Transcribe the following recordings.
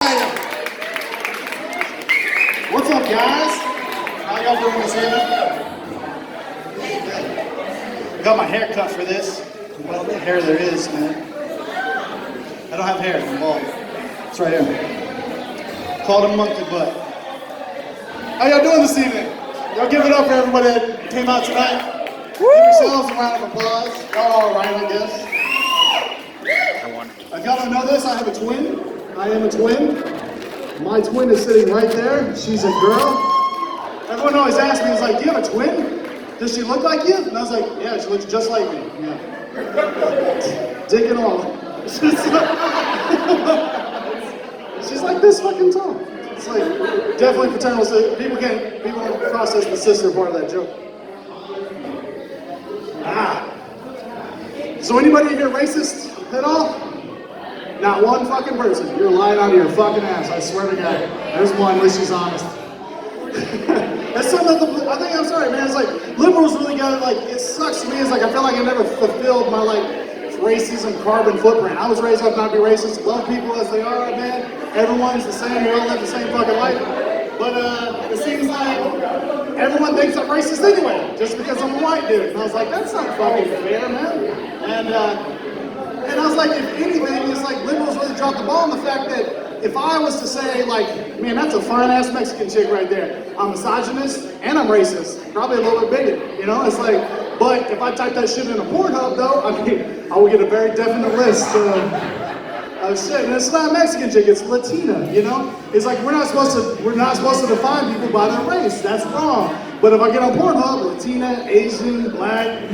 What's up, guys? How y'all doing this evening? I got my hair cut for this. Well, the hair there is, man. I don't have hair, I'm bald. It's right here. Called a monkey butt. How y'all doing this evening? Y'all give it up for everybody that came out tonight. Woo! Give yourselves a round of applause. Y'all all right, I guess. If y'all don't know this, I have a twin. I am a twin. My twin is sitting right there. She's a girl. Everyone always asks me, it's like, do you have a twin? Does she look like you? And I was like, yeah, she looks just like me. Yeah. Dick and all. She's like this fucking tall. It's like, definitely paternal. So people don't process the sister part of that joke. So anybody here racist at all? Not one fucking person. You're lying out of your fucking ass. I swear to God. There's one, at least she's honest. That's something that I think, I'm sorry, man. It's like, liberals really got it. Like, it sucks to me. It's like, I feel like I never fulfilled my, like, racism carbon footprint. I was raised up not to be racist. Love people as they are, man. Everyone's the same. We all live the same fucking life. But it seems like everyone thinks I'm racist anyway, just because I'm a white dude. And I was like, that's not fucking fair, man. And I was like, if anything, it's like liberals really dropped the ball on the fact that if I was to say, like, man, that's a fine-ass Mexican chick right there. I'm misogynist and I'm racist. Probably a little bit bigoted, you know? It's like, but if I type that shit in a Pornhub, though, I mean, I will get a very definite list of shit. And it's not a Mexican chick, it's Latina, you know? It's like, we're not supposed to define people by their race. That's wrong. But if I get on Pornhub, Latina, Asian, black,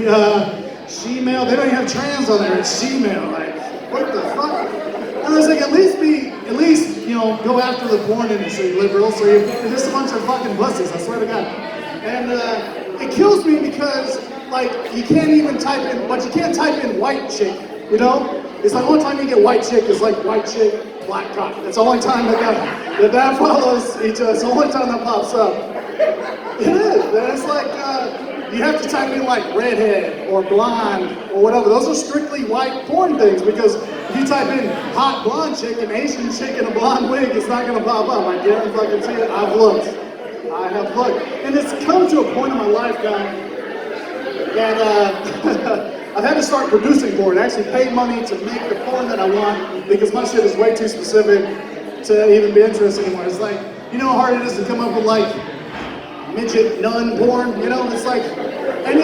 she-male, they don't even have trans on there, it's she-male, like, what the fuck? And I was like, at least, you know, go after the porn industry, liberals, so you're just a bunch of fucking pussies, I swear to God. And it kills me because, like, you can't even type in, but you can't type in white chick, you know? It's like, the only time you get white chick is like white chick, black cock. That's the only time that follows each other, it's the only time that pops up. It is, and it's like, you have to type in like redhead or blonde or whatever. Those are strictly white porn things because if you type in hot blonde chick, an Asian chick in a blonde wig, it's not gonna pop up. I guarantee I can see it. I have looked. And it's come to a point in my life, guy, that I've had to start producing porn. I actually paid money to make the porn that I want because my shit is way too specific to even be interested anymore. It's like, you know how hard it is to come up with like midget nun porn, you know? It's like, and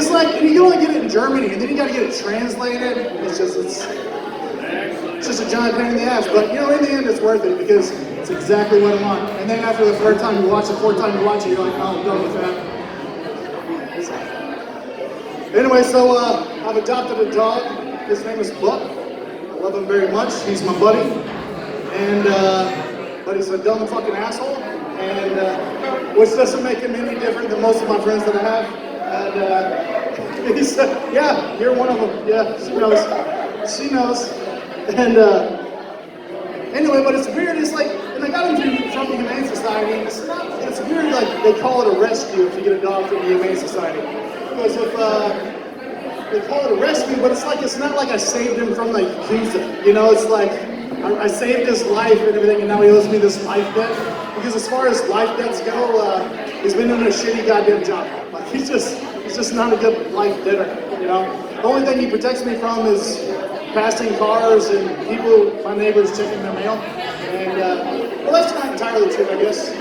you can only get it in Germany, and then you gotta get it translated. It's just a giant pain in the ass. But you know, in the end, it's worth it because it's exactly what I want. And then after the third time you watch it, fourth time you watch it, you're like, oh, I'm done with that. Anyway, so I've adopted a dog. His name is Buck. I love him very much. He's my buddy, and but he's a dumb fucking asshole. And which doesn't make him any different than most of my friends that I have. And he said, yeah, you're one of them. Yeah, she knows. She knows. And anyway, but it's weird. It's like, and I got him from the Humane Society. It's weird, like they call it a rescue if you get a dog from the Humane Society. Because if they call it a rescue, but it's not like I saved him from like Yakuza. You know, it's like I saved his life and everything, and now he owes me this life debt. Because as far as life debts go, he's been doing a shitty goddamn job. Like he's just not a good life debtor, you know? The only thing he protects me from is passing cars and people, my neighbors checking their mail. And, well, that's not entirely true, I guess.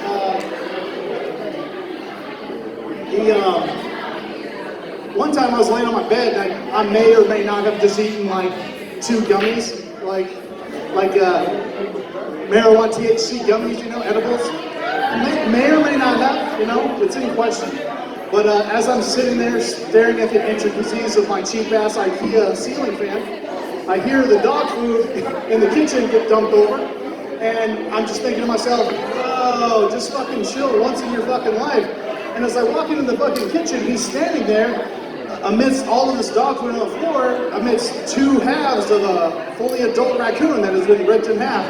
One time I was laying on my bed and I may or may not have just eaten like 2 gummies, like marijuana THC gummies, you know, edibles. May or may not have, you know, it's in question. But as I'm sitting there staring at the intricacies of my cheap-ass IKEA ceiling fan, I hear the dog food in the kitchen get dumped over, and I'm just thinking to myself, bro, just fucking chill once in your fucking life. And as I walk into the fucking kitchen, he's standing there amidst all of this dog food on the floor, amidst 2 halves of a fully adult raccoon that has been ripped in half.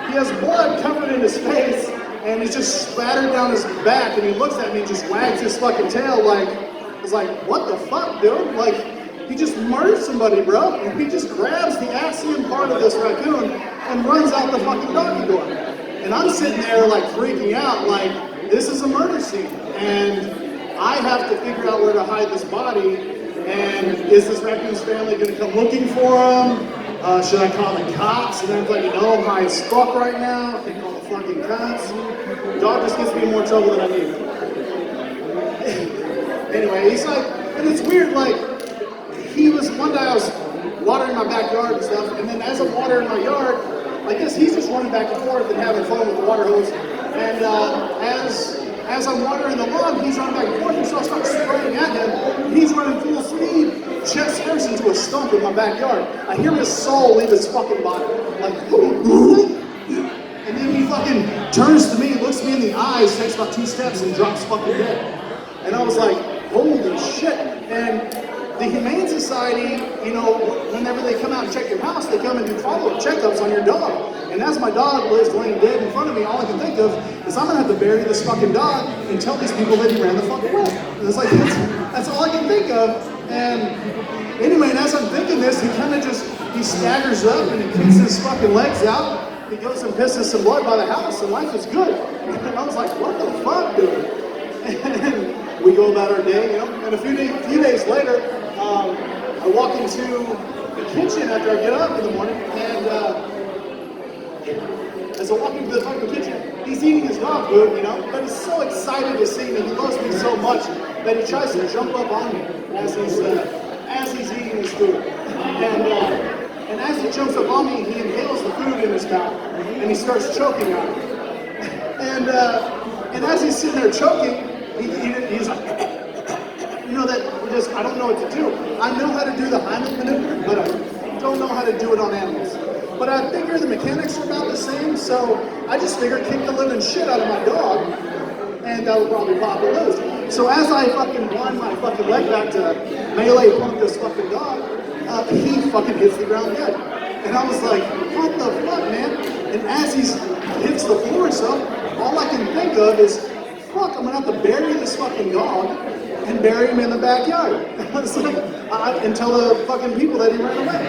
He has blood covered in his face, and he's just splattered down his back, and he looks at me and just wags his fucking tail like, it's like, what the fuck, dude? Like, he just murdered somebody, bro. And he just grabs the axiom part of this raccoon and runs out the fucking doggy door. And I'm sitting there like freaking out, like this is a murder scene. And I have to figure out where to hide this body. And is this raccoon's family gonna come looking for him? Should I call the cops? And I'm like, I'm high as fuck right now. I can call the fucking cops. The dog just gets me in more trouble than I need. Anyway, he's like, and it's weird, like, one day I was watering my backyard and stuff, and then as I'm watering my yard, I guess he's just running back and forth and having fun with the water hose. And as I'm watering the lawn, he's running back and forth, and so I start spraying at him, and he's running full speed, chest first into a stump in my backyard. I hear his soul leave his fucking body, like, and then he fucking turns to me, looks me in the eyes, takes about 2 steps, and drops fucking dead. And I was like, holy shit. And the Humane Society, whenever they come out and check your house, they come and do follow-up checkups on your dog. And as my dog was laying dead in front of me, all I can think of is I'm gonna have to bury this fucking dog and tell these people that he ran the fuck away. And it's like, that's all I can think of. And anyway, and as I'm thinking this, he staggers up and he kicks his fucking legs out. He goes and pisses some blood by the house, and life is good. And I was like, what the fuck, dude? And we go about our day, And a few days later, I walk into the kitchen after I get up in the morning, and as I walk into the fucking kitchen, he's eating his dog food, but he's so excited to see me. He loves me so much that he tries to jump up on me as he's eating his food. And as he jumps up on me, he inhales the food in his mouth, and he starts choking on it. And as he's sitting there choking, he's like, I don't know what to do. I know how to do the Heimlich maneuver, but I don't know how to do it on animals. But I figure the mechanics are about the same, so I just figured kick the living shit out of my dog, and that would probably pop it loose. So as I fucking wind my fucking leg back to melee punk this fucking dog, he fucking hits the ground dead. And I was like, what the fuck, man? And as he hits the floor and stuff, all I can think of is, fuck, I'm gonna have to bury this fucking dog and bury him in the backyard. Until the fucking people that he ran away.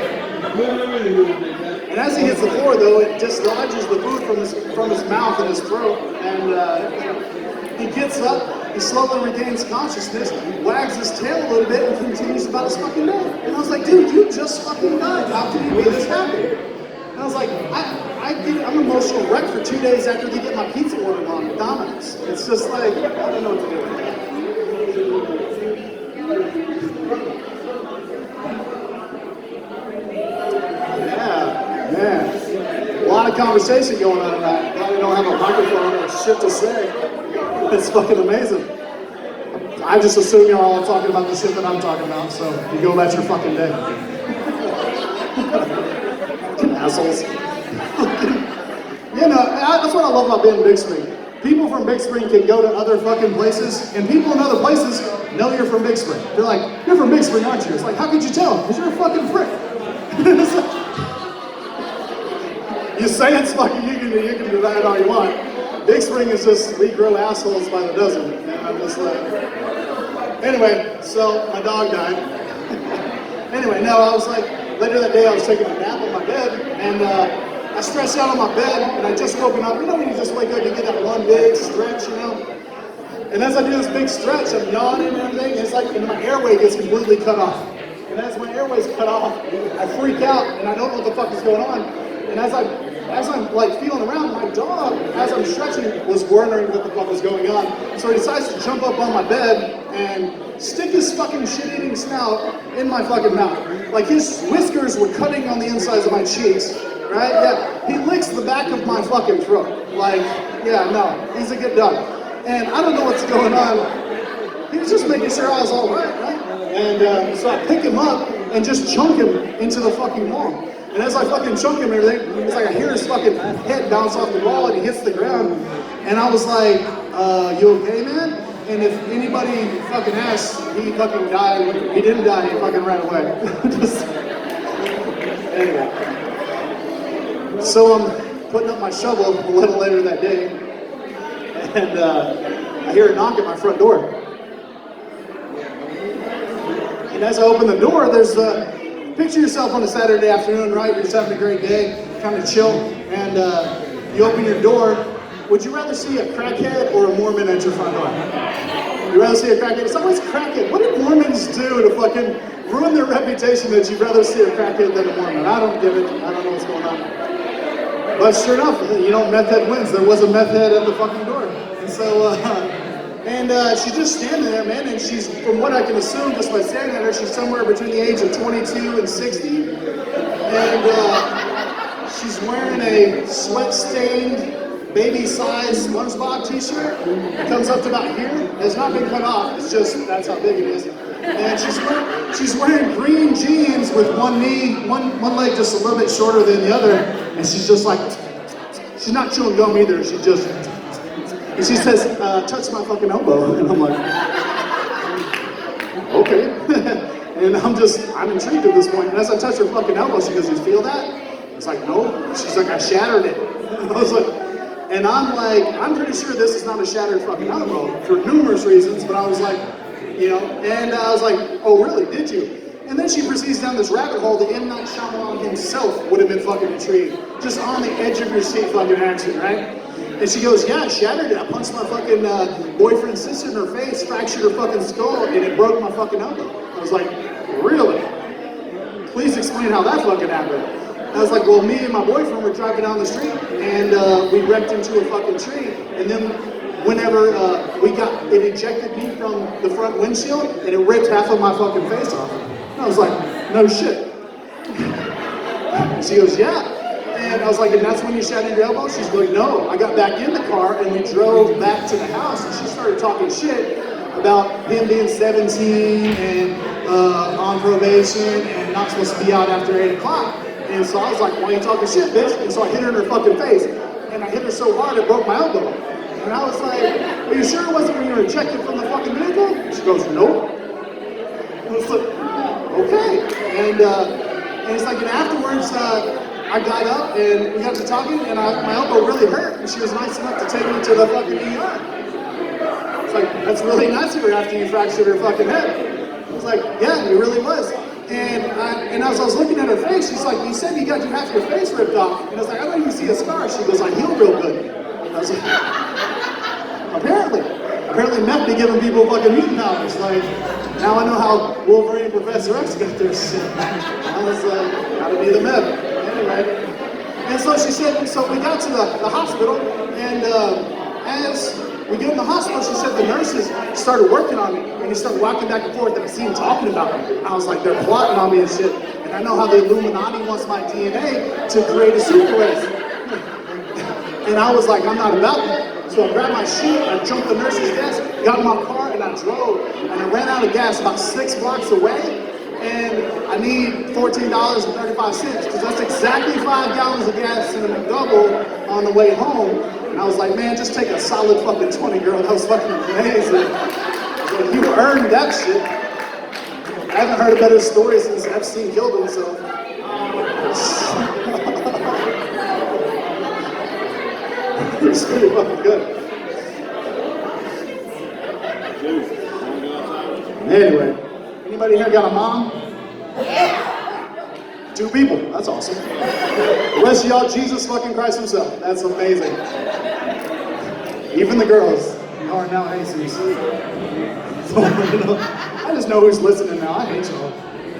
And as he hits the floor, though, it dislodges the food from his mouth and his throat. And he gets up, he slowly regains consciousness, wags his tail a little bit, and continues about his fucking day. And I was like, dude, you just fucking died. How can you make this happen? And I was like, I'm emotional wreck for 2 days after they get my pizza order on Domino's. It's just like, I don't know what to do. Yeah. A lot of conversation going on tonight. Probably don't have a microphone or shit to say. It's fucking amazing. I just assume you're all talking about the shit that I'm talking about, so you go about your fucking day. Assholes. That's what I love about being in Big Spring. People from Big Spring can go to other fucking places, and people in other places know you're from Big Spring. They're like, you're from Big Spring, aren't you? It's like, how could you tell? Because you're a fucking prick. You say it's fucking, you can deny it all you want. Big Spring is just, we grow assholes by the dozen. And I'm just like, anyway, so my dog died. Anyway, no, I was like, later that day I was taking a nap on my bed, and I stretched out on my bed, and I just woken up. When you just wake up, you get that one big stretch, And as I do this big stretch, I'm yawning and everything, it's like, and my airway gets completely cut off. And as my airway's cut off, I freak out, and I don't know what the fuck is going on. And as I'm like feeling around, my dog, as I'm stretching, was wondering what the fuck was going on. So he decides to jump up on my bed and stick his fucking shit-eating snout in my fucking mouth. Like his whiskers were cutting on the insides of my cheeks, right? Yeah, he licks the back of my fucking throat. Like, yeah, no, he's a good dog. And I don't know what's going on. He was just making sure I was all right? And so I pick him up and just chunk him into the fucking wall. And as I fucking chunk him and everything, it's like I hear his fucking head bounce off the wall and he hits the ground. And I was like, you okay, man? And if anybody fucking asks, he fucking died. He didn't die, he fucking ran away. Anyway. So I'm putting up my shovel a little later that day. And I hear a knock at my front door. And as I open the door, there's picture yourself on a Saturday afternoon, right? You're just having a great day, kind of chill, and you open your door, would you rather see a crackhead or a Mormon at your front door? You'd rather see a crackhead? It's always crackhead. What did Mormons do to fucking ruin their reputation that you'd rather see a crackhead than a Mormon? I don't get it. I don't know what's going on. But sure enough, you know, meth head wins. There was a meth head at the fucking door. And so, she's just standing there, man, and she's, from what I can assume just by staring at her, she's somewhere between the age of 22 and 60. And she's wearing a sweat-stained, baby-sized SpongeBob t-shirt. It comes up to about here. It's not been cut off. It's just, that's how big it is. And she's wearing green jeans with one leg just a little bit shorter than the other. And she's just like, she's not chewing gum either. And she says, touch my fucking elbow. And I'm like, okay. And I'm intrigued at this point. And as I touch her fucking elbow, she goes, you feel that? It's like, no. She's like, I shattered it. And I was like, and I'm pretty sure this is not a shattered fucking elbow for numerous reasons, but I was like, you know, and I was like, oh really, did you? And then she proceeds down this rabbit hole that M. Night Shyamalan himself would have been fucking intrigued. Just on the edge of your seat fucking action, right? And she goes, yeah, I shattered it. I punched my fucking boyfriend's sister in her face, fractured her fucking skull, and it broke my fucking elbow. I was like, really? Please explain how that fucking happened. I was like, well, me and my boyfriend were driving down the street, and we wrecked into a fucking tree, and then whenever it ejected me from the front windshield, and it ripped half of my fucking face off. And I was like, no shit. She goes, yeah. And I was like, and that's when you shattered your elbow? She's like, no. I got back in the car, and we drove back to the house, and she started talking shit about him being 17 and on probation and not supposed to be out after 8 o'clock. And so I was like, why are you talking shit, bitch? And so I hit her in her fucking face. And I hit her so hard it broke my elbow. And I was like, are you sure it wasn't when you were ejected from the fucking vehicle? She goes, nope. And I was like, okay. And it's like, and afterwards, I got up and we got to talking and my elbow really hurt. And she was nice enough to take me to the fucking ER. It's like, that's really nice of her after you fractured her fucking head. I was like, yeah, it really was. And as I was looking at her face, she's like, you said you got half your face ripped off. And I was like, I don't even see a scar. She goes, I healed real good. And I was like, apparently meth be giving people fucking mutant powers. Like, now I know how Wolverine and Professor X got their shit. I was like, gotta be the meth. Anyway. And so she said, so we got to the hospital, and as we get in the hospital, she said the nurses started working on me, and they started walking back and forth, and I see them talking about me. I was like, they're plotting on me and shit. And I know how the Illuminati wants my DNA to create a super race. And I was like, I'm not about that. So I grabbed my shit, I jumped the nurse's desk, got in my car, and I drove. And I ran out of gas about 6 blocks away, and I need $14.35, because that's exactly 5 gallons of gas in a McDouble on the way home. And I was like, man, just take a solid fucking 20, girl. That was fucking amazing. So you earned that shit. I haven't heard a better story since Epstein killed himself. It's pretty fucking good. Anyway, anybody here got a mom? Yeah. 2 people, that's awesome. The rest of y'all, Jesus fucking Christ himself. That's amazing. Even the girls are now Jesus. I just know who's listening now. I hate y'all.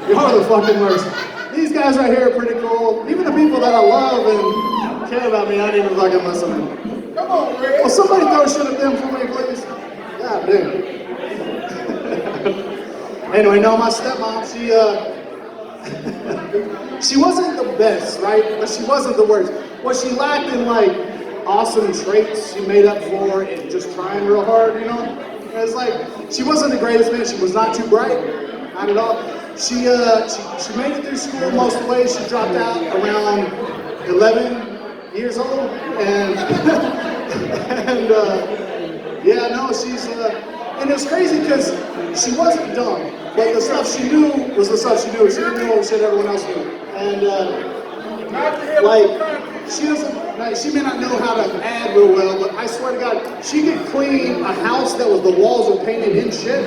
Y'all are the fucking worst. These guys right here are pretty cool. Even the people that I love and care about me, I ain't even fucking listening. Come on, Rick. Well, somebody throw shit at them for me, please. God damn. Anyway, no, my stepmom, she wasn't the best, right? But she wasn't the worst. What she lacked in like awesome traits, she made up for in just trying real hard, you know? It's like, she wasn't the greatest man. She was not too bright, not at all. She made it through school most of the way. She dropped out around 11 years old, and yeah, no, and it was crazy because she wasn't dumb, but the stuff she knew was the stuff she knew. She didn't know what shit everyone else knew, and she may not know how to add real well, but I swear to God, she could clean a house that was the walls were painted in shit,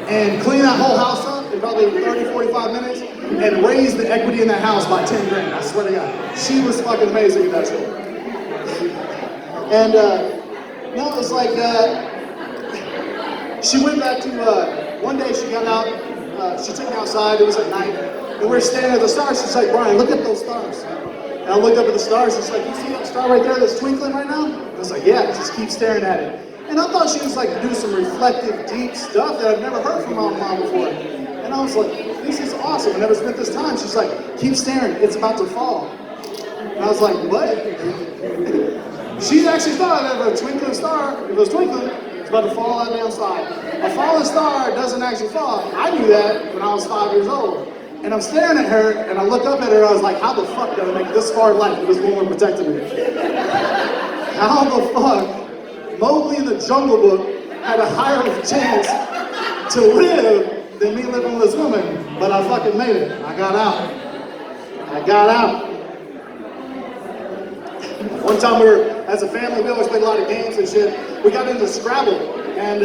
and clean that whole house up in probably 30, 45 minutes, and raise the equity in that house by 10 grand. I swear to God, she was fucking amazing at that shit. And No, it's like, she went back to, one day she got out, she took me outside, it was at night, and we were standing at the stars. She's like, Brian, look at those stars. And I looked up at the stars, she's like, you see that star right there that's twinkling right now? I was like, yeah, just keep staring at it. And I thought she was like doing some reflective, deep stuff that I've never heard from my mom before. And I was like, this is awesome. I never spent this time. She's like, keep staring, it's about to fall. And I was like, what? She actually thought that if a twinkling star, if it was twinkling, it's about to fall out downside. A falling star doesn't actually fall. I knew that when I was 5 years old. And I'm staring at her, and I look up at her, and I was like, how the fuck did I make it this far in life if this woman protected me? How the fuck Mowgli in the Jungle Book had a higher chance to live than me living with this woman? But I fucking made it. I got out. I got out. One time we were, as a family, we always played a lot of games and shit. We got into Scrabble, and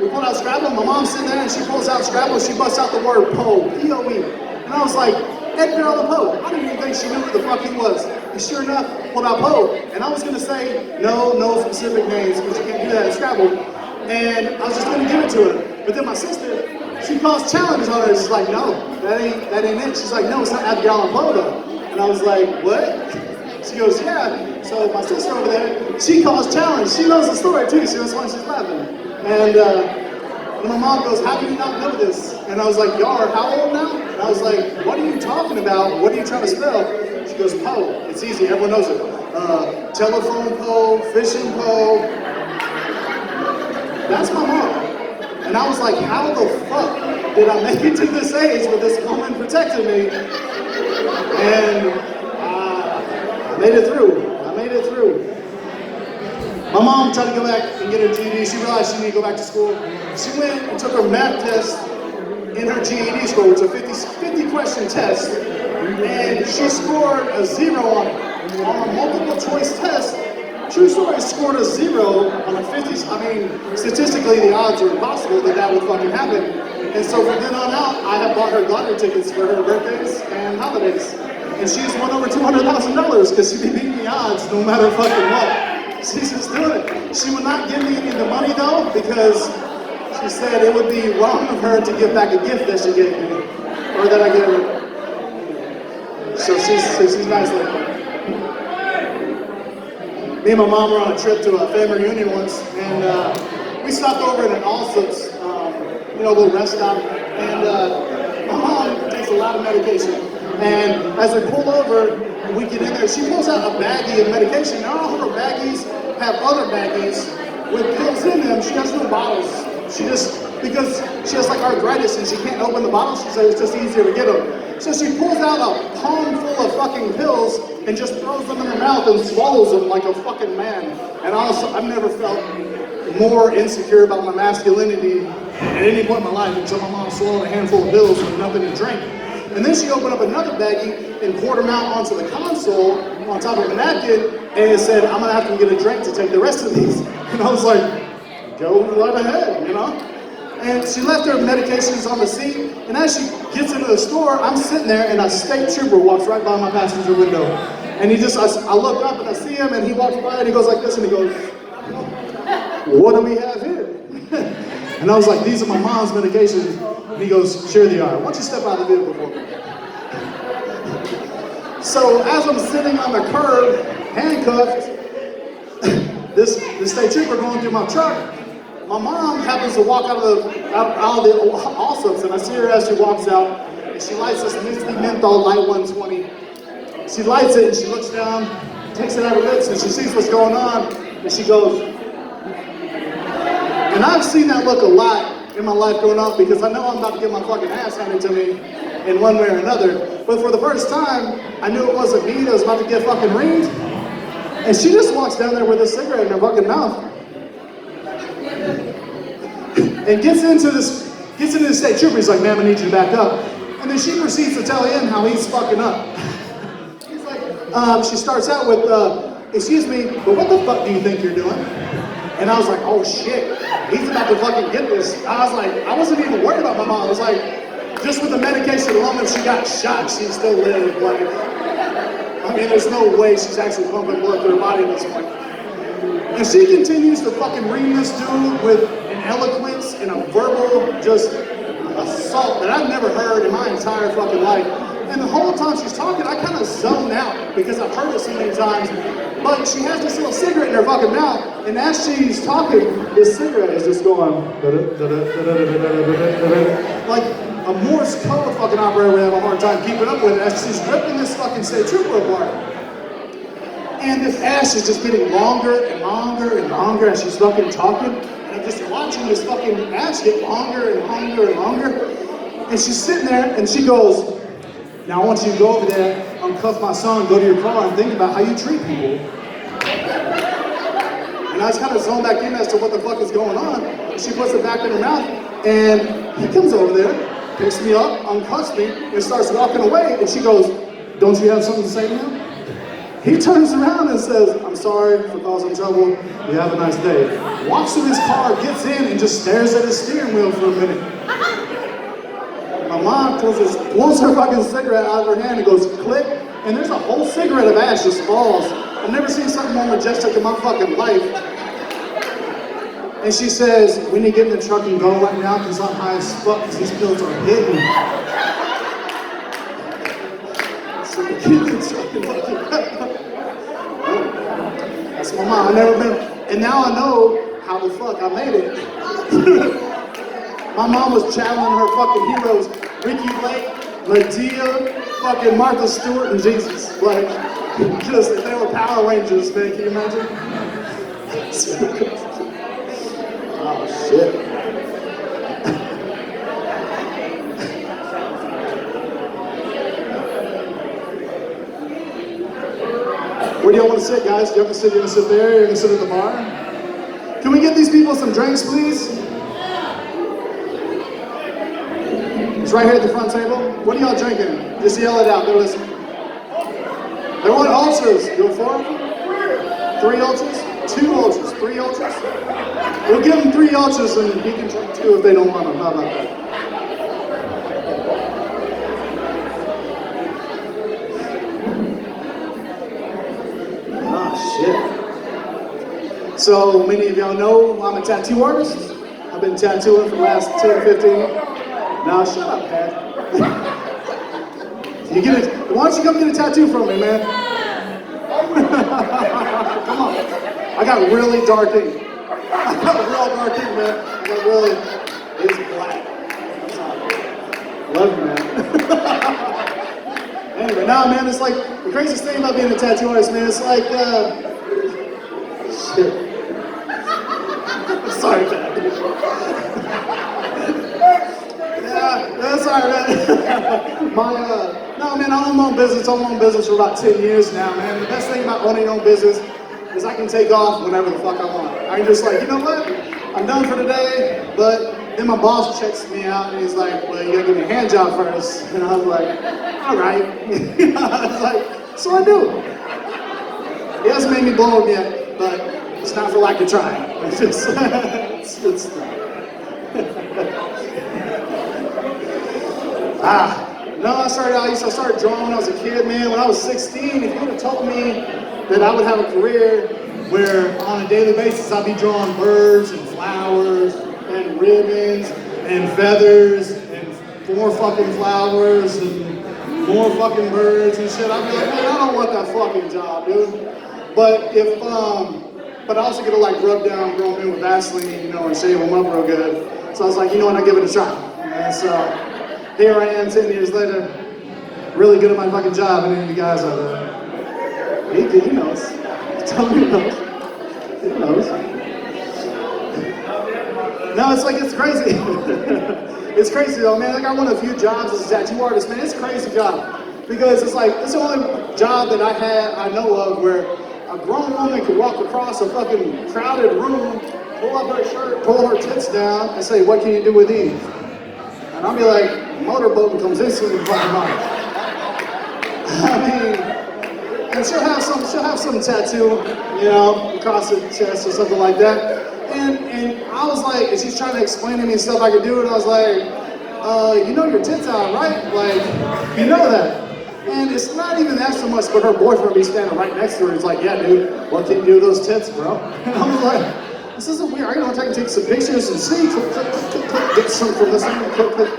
we pulled out Scrabble. My mom's sitting there, and she pulls out Scrabble, and she busts out the word Poe, P-O-E. And I was like, Edgar Allan Poe. I didn't even think she knew who the fuck he was. And sure enough, pulled out Poe. And I was gonna say, no specific names, because you can't do that in Scrabble. And I was just gonna give it to her. But then my sister, she calls challenges on her. She's like, no, that ain't it. She's like, no, it's not Edgar Allan Poe though. And I was like, what? She goes, yeah. So my sister over there, she calls challenge. She knows the story too. She was why she's laughing. And my mom goes, how do you not know this? And I was like, y'all are how old now? And I was like, what are you talking about? What are you trying to spell? She goes, Poe. It's easy. Everyone knows it. Telephone pole, fishing pole. That's my mom. And I was like, how the fuck did I make it to this age where this woman protected me? And I made it through. I made it through. My mom tried to go back and get her GED. She realized she needed to go back to school. She went and took her math test in her GED score, which is a 50 question test. And she scored a 0 on it. On a multiple choice test, true story, scored a 0 on a 50. I mean, statistically, the odds are impossible that would fucking happen. And so from then on out, I have bought her lottery tickets for her birthdays and holidays. And she's won over $200,000 because she be beating the odds no matter fucking what. She's just doing it. She would not give me any of the money though, because she said it would be wrong of her to give back a gift that she gave me, or that I gave her. So she's nice like that. Me and my mom were on a trip to a family reunion once, and we stopped over at an Allsup's, a little rest stop, and my mom takes a lot of medication. And as we pull over, we get in there, she pulls out a baggie of medication. Now all her baggies have other baggies with pills in them. She has no bottles. Because she has like arthritis and she can't open the bottles, she said it's just easier to get them. So she pulls out a palm full of fucking pills and just throws them in her mouth and swallows them like a fucking man. And honestly, I've never felt more insecure about my masculinity at any point in my life until my mom swallowed a handful of pills with nothing to drink. And then she opened up another baggie and poured them out onto the console on top of a napkin and said, I'm gonna have to get a drink to take the rest of these. And I was like, go right ahead, And she left her medications on the seat, and as she gets into the store, I'm sitting there and a state trooper walks right by my passenger window. And I look up and I see him and he walks by and he goes like this and he goes, what do we have here? And I was like, these are my mom's medications. And he goes, sure they are. Why don't you step out of the vehicle for me? So as I'm sitting on the curb, handcuffed, this state trooper going through my truck, my mom happens to walk out of the Allsup's, and I see her as she walks out, and she lights this Misty Menthol Light 120. She lights it, and she looks down, takes it out of her lips, and she sees what's going on, and she goes, and I've seen that look a lot in my life growing up because I know I'm about to get my fucking ass handed to me in one way or another. But for the first time, I knew it wasn't me that was about to get fucking ringed. And she just walks down there with a cigarette in her fucking mouth. And gets into the state trooper. He's like, ma'am, I need you to back up. And then she proceeds to tell him how he's fucking up. He's like, she starts out with, excuse me, but what the fuck do you think you're doing? And I was like, oh shit, he's about to fucking get this. I was like, I wasn't even worried about my mom. I was like, just with the medication alone, if she got shot, she'd still live. Like, I mean, there's no way she's actually pumping blood through her body at this point. And she continues to fucking read this dude with an eloquence and a verbal just assault that I've never heard in my entire fucking life. And the whole time she's talking, I kind of zone out because I've heard it so many times. But she has this little cigarette in her fucking mouth, and as she's talking, this cigarette is just going like a Morse code fucking operator would have a hard time keeping up with it as she's ripping this fucking state trooper apart. And this ash is just getting longer and longer and longer as she's fucking talking. And I'm just watching this fucking ash get longer and longer and longer. And she's sitting there and she goes, now I want you to go over there, uncuff my son, go to your car and think about how you treat people. And I just kind of zone back in as to what the fuck is going on. And she puts it back in her mouth and he comes over there, picks me up, uncuffs me, and starts walking away. And she goes, don't you have something to say to him? He turns around and says, I'm sorry for causing trouble, you have a nice day. Walks to his car, gets in, and just stares at his steering wheel for a minute. My mom pulls her fucking cigarette out of her hand and goes click, and there's a whole cigarette of ash just falls. I've never seen something more majestic in my fucking life. And she says, we need to get in the truck and go right now because I'm high as fuck because these pills are hidden. So we get in the truck and fucking that's my mom. I never been, and now I know how the fuck I made it. My mom was channeling her fucking heroes, Ricky Lake, Medea, fucking Martha Stewart, and Jesus. Like, just, they were Power Rangers, man, can you imagine? Oh, shit. Where do y'all want to sit, guys? Do you have to sit? You're gonna sit there? You're gonna sit at the bar? Can we get these people some drinks, please? It's right here at the front table. What are y'all drinking? Just yell it out. Go listen. They want ultras. You want 4 of them? 3 ultras? 2 ultras? 3 ultras? We'll give them 3 ultras and he can drink 2 if they don't want them. How about that? So many of y'all know I'm a tattoo artist. I've been tattooing for the last 10, 15. Now shut up, Pat. Why don't you come get a tattoo from me, man? Come on. I got really dark ink. I got real dark ink, man. I got really, it's black. Love you, man. Anyway, nah, man, it's like, the craziest thing about being a tattoo artist, man, it's like, shit. Sorry, Pat. Yeah, that's all right, man. No, man, I own my own business. I own my own business for about 10 years now, man. The best thing about owning your own business is I can take off whenever the fuck I want. I can just like, you know what? I'm done for today, but then my boss checks me out and he's like, well, you gotta give me a hand job first. And I was like, all right. I was like, so I do. He hasn't made me blow him yet, but it's not for lack of trying. It's just, it's no, I started drawing when I was a kid, man. When I was 16, if you would have told me that I would have a career where on a daily basis I'd be drawing birds and flowers and ribbons and feathers and more fucking flowers and more fucking birds and shit, I'd be like, man, I don't want that fucking job, dude. But I also get to like rub down grown men with Vaseline, you know, and shave them up real good. So I was like, you know what, I'll give it a try. And so here I am 10 years later, really good at my fucking job, and then you guys are there. He knows. Tell me he knows. He knows. No, it's like, it's crazy. It's crazy though, man. Like I won a few jobs as a tattoo artist, man. It's a crazy job. Because it's like, it's the only job that I know of where a grown woman could walk across a fucking crowded room, pull up her shirt, pull her tits down, and say, what can you do with these? And I'll be like, motorboating comes instantly to my mind. I mean, and she'll have some tattoo, you know, across the chest or something like that. And I was like, and she's trying to explain to me stuff I could do, and I was like, you know your tits out, right? Like, you know that. And it's not even that so much, but her boyfriend be standing right next to her. He's like, yeah, dude, what can you do with those tits, bro? And I was like, this isn't weird. I can take some pictures and see, click, click, click, click, click, get some from this end, click, click,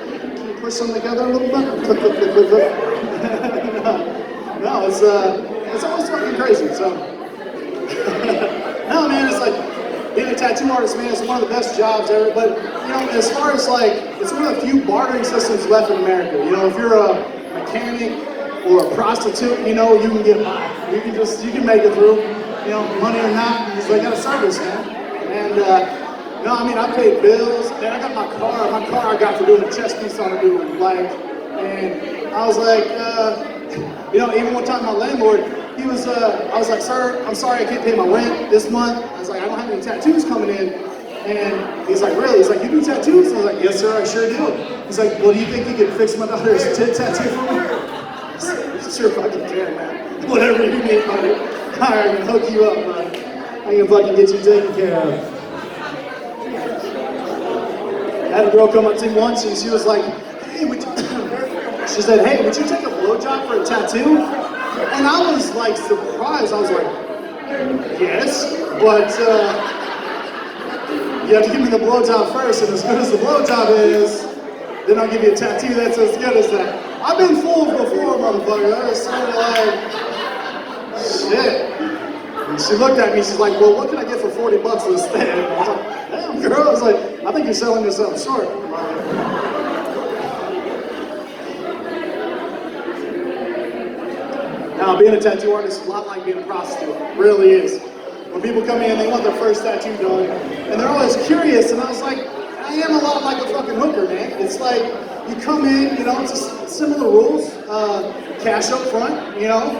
push them together a little bit, click, click, click, click, click. No, it's always fucking crazy, so. No, man, it's like, being a tattoo artist, man, it's one of the best jobs ever, but, you know, as far as like, it's one of the few bartering systems left in America. You know, if you're a mechanic or a prostitute, you know, you can get by. You can make it through, you know, money or not, because they got a service, man. And, no, I mean, I paid bills, and I got my car I got for doing a chest piece on a dude, like, and I was like, you know, even one time my landlord, I was like, sir, I'm sorry I can't pay my rent this month. I was like, I don't have any tattoos coming in. And he's like, really? He's like, you do tattoos? I was like, yes, sir, I sure do. He's like, well, do you think you could fix my daughter's tit tattoo for me? I said, sure fucking can, man. Whatever you need, buddy. I can hook you up, bud. I can fucking get you taken care of. I had a girl come up to me once and she was like, hey, she said, hey, would you take a blowjob for a tattoo? And I was like surprised. I was like, yes, but you have to give me the blowjob first, and as good as the blowjob is, then I'll give you a tattoo that's as good as that. I've been fooled before, motherfucker. I was sort of like, shit. And she looked at me, she's like, well, what can I get for 40 bucks instead? And I was like, damn, girl. I was like, I think you're selling yourself short. Now, being a tattoo artist is a lot like being a prostitute. It really is. When people come in, they want their first tattoo done, and they're always curious, and I was like, I am a lot like a fucking hooker, man. It's like, you come in, you know, it's similar rules. Cash up front, you know.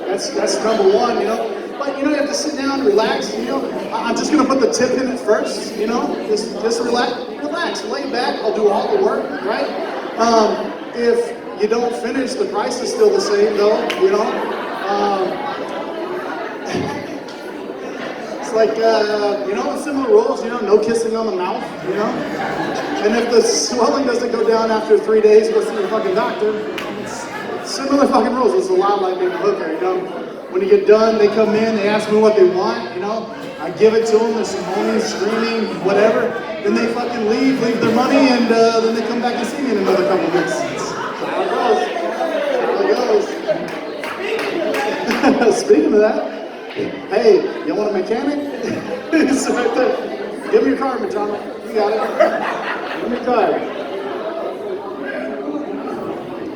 That's number one, you know. But, you know, you have to sit down, relax, you know. I'm just going to put the tip in it first, you know. Just relax, lay back. I'll do all the work, right? If you don't finish, the price is still the same, though, you know. It's like, you know, similar rules, you know, no kissing on the mouth, you know. And if the swelling doesn't go down after 3 days, go see your fucking doctor. It's similar fucking rules. It's a lot like being a hooker, you know. When you get done, they come in, they ask me what they want, you know. I give it to them, they're moaning, screaming, whatever. Then they fucking leave their money, and then they come back and see me in another couple of weeks. That's how it goes. That's how it goes. Speaking of that, hey, you want a mechanic? It's right there. Give me your card, Machado. You got it. Give me your card.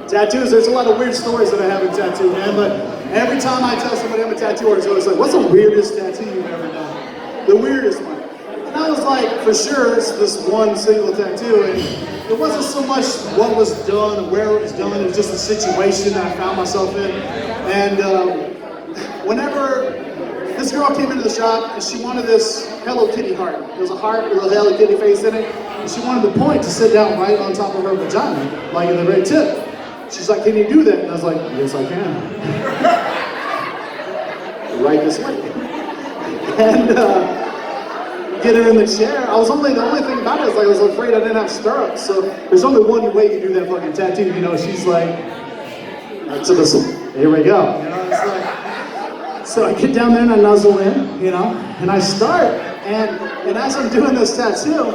Tattoos, there's a lot of weird stories that I have in tattoo, man, but every time I tell somebody I'm a tattoo artist, they're always like, what's the weirdest tattoo you've ever done? The weirdest one. And I was like, for sure, it's this one single tattoo, and it wasn't so much what was done or where it was done, it was just the situation that I found myself in. And whenever this girl came into the shop and she wanted this Hello Kitty heart. There was a heart with a Hello Kitty face in it, and she wanted the point to sit down right on top of her vagina, like at the very tip. She's like, can you do that? And I was like, yes, I can. Right this way. And get her in the chair. The only thing about it is like I was afraid I didn't have stirrups. So there's only one way you do that fucking tattoo. You know, she's like, so this, here we go. You know, it's like, so I get down there and I nuzzle in, you know, and I start. And as I'm doing this tattoo,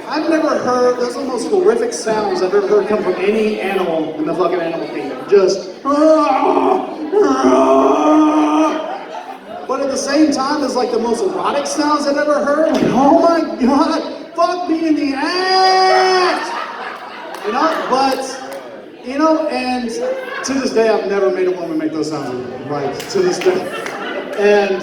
I've never heard, those are the most horrific sounds I've ever heard come from any animal in the fucking animal kingdom. Just, but at the same time, it's like the most erotic sounds I've ever heard. Like, oh my God, fuck me in the ass! You know, but, you know, and to this day, I've never made a woman make those sounds, like, to this day. And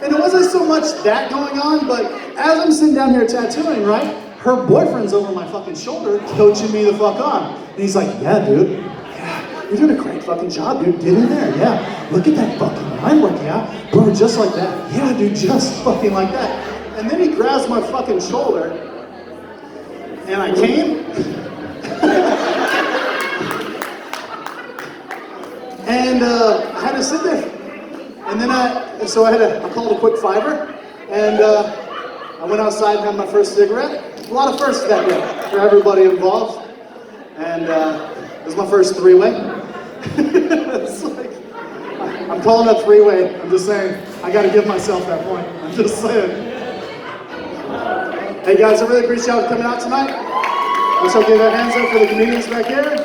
it wasn't so much that going on, but as I'm sitting down here tattooing, right, her boyfriend's over my fucking shoulder coaching me the fuck on. And he's like, yeah, dude, yeah, you're doing a great fucking job, dude, get in there, yeah. Look at that fucking line work, yeah. Bro, just like that. Yeah, dude, just fucking like that. And then he grabs my fucking shoulder, and I came. And I had to sit there. And then I called a quick fiver, and I went outside and had my first cigarette. A lot of firsts that day for everybody involved. And This is my first three-way. It's like, I'm calling it three-way. I'm just saying, I gotta give myself that point. I'm just saying. Hey guys, I really appreciate y'all coming out tonight. Let's all give our hands up for the comedians back here.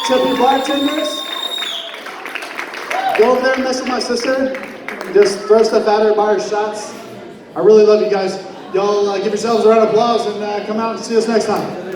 Tip your bartenders. Go over there and mess with my sister. Just throw stuff at her, buy her shots. I really love you guys. Y'all give yourselves a round of applause and come out and see us next time.